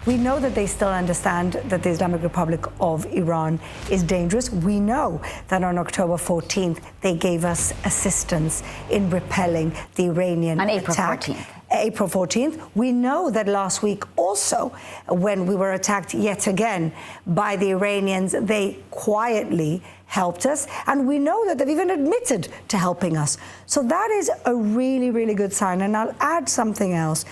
We know that they still understand that the Islamic Republic of Iran is dangerous. We know that on October 14th, they gave us assistance in repelling the Iranian attack. April 14th. We know that last week also, when we were attacked yet again by the Iranians, they quietly helped us. And we know that they've even admitted to helping us. So that is a really, really good sign. And I'll add something else.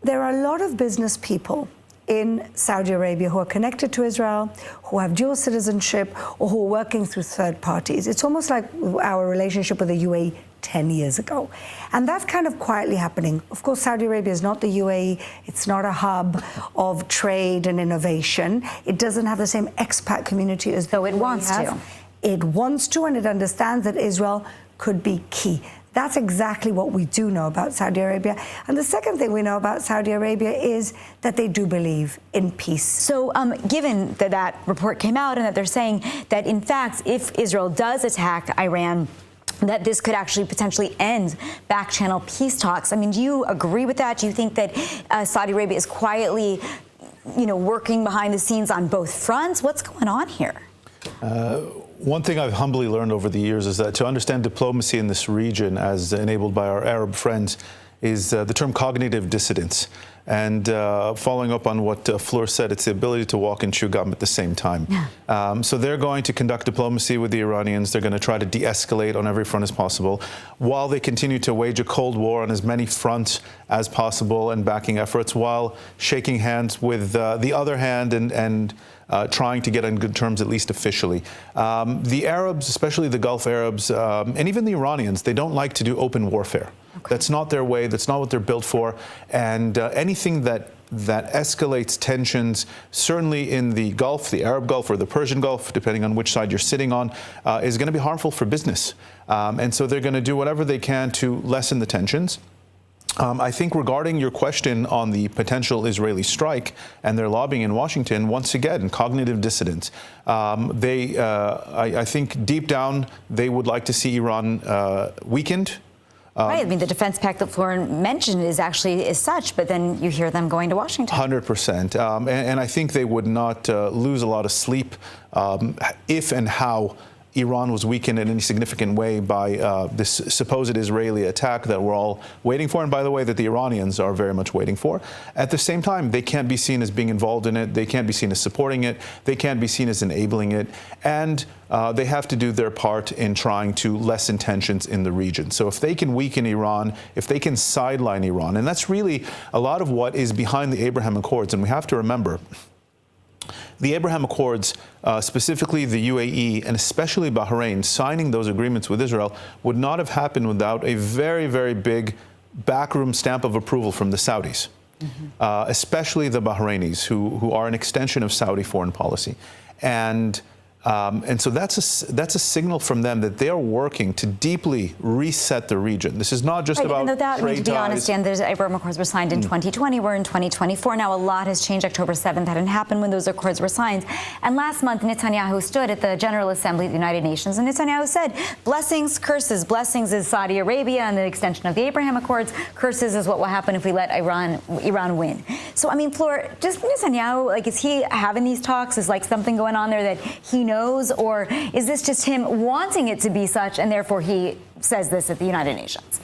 There are a lot of business people in Saudi Arabia who are connected to Israel, who have dual citizenship, or who are working through third parties. It's almost like our relationship with the UAE 10 years ago. And that's kind of quietly happening. Of course, Saudi Arabia is not the UAE. It's not a hub of trade and innovation. It doesn't have the same expat community as though it wants to. It wants to, and it understands that Israel could be key. That's exactly what we do know about Saudi Arabia. And the second thing we know about Saudi Arabia is that they do believe in peace. So given that that report came out and that they're saying that, in fact, if Israel does attack Iran, that this could actually potentially end back-channel peace talks. I mean, do you agree with that? Do you think that Saudi Arabia is quietly, working behind the scenes on both fronts? What's going on here? One thing I've humbly learned over the years is that to understand diplomacy in this region, as enabled by our Arab friends, is the term cognitive dissidence. And following up on what Fleur said, it's the ability to walk and chew gum at the same time. Yeah. So they're going to conduct diplomacy with the Iranians. They're going to try to de-escalate on every front as possible, while they continue to wage a Cold War on as many fronts as possible and backing efforts, while shaking hands with the other hand and trying to get on good terms, at least officially. The Arabs, especially the Gulf Arabs, and even the Iranians, they don't like to do open warfare. Okay. That's not their way. That's not what they're built for. And anything that escalates tensions, certainly in the Gulf, the Arab Gulf or the Persian Gulf, depending on which side you're sitting on, is going to be harmful for business. And so they're going to do whatever they can to lessen the tensions. I think regarding your question on the potential Israeli strike and their lobbying in Washington, once again, cognitive dissidence. I think deep down, they would like to see Iran weakened. Right. I mean, the defense pact that Fleur mentioned is such, but then you hear them going to Washington. 100%. And I think they would not lose a lot of sleep if and how Iran was weakened in any significant way by this supposed Israeli attack that we're all waiting for, and by the way, that the Iranians are very much waiting for. At the same time, they can't be seen as being involved in it. They can't be seen as supporting it. They can't be seen as enabling it. And they have to do their part in trying to lessen tensions in the region. So if they can weaken Iran, if they can sideline Iran, and that's really a lot of what is behind the Abraham Accords, and we have to remember, the Abraham Accords, specifically the UAE and especially Bahrain, signing those agreements with Israel would not have happened without a very, very big backroom stamp of approval from the Saudis, especially the Bahrainis, who are an extension of Saudi foreign policy. And so that's a signal from them that they are working to deeply reset the region. This is not just about trade ties. To be honest, Dan, those Abraham Accords were signed in 2020. We're in 2024 now. A lot has changed. October 7th hadn't happened when those accords were signed. And last month, Netanyahu stood at the General Assembly of the United Nations, and Netanyahu said, blessings, curses. Blessings is Saudi Arabia and the extension of the Abraham Accords. Curses is what will happen if we let Iran win. So, I mean, Fleur, just Netanyahu, like, is he having these talks? Is like something going on there that he knows, or is this just him wanting it to be such and therefore he says this at the United Nations?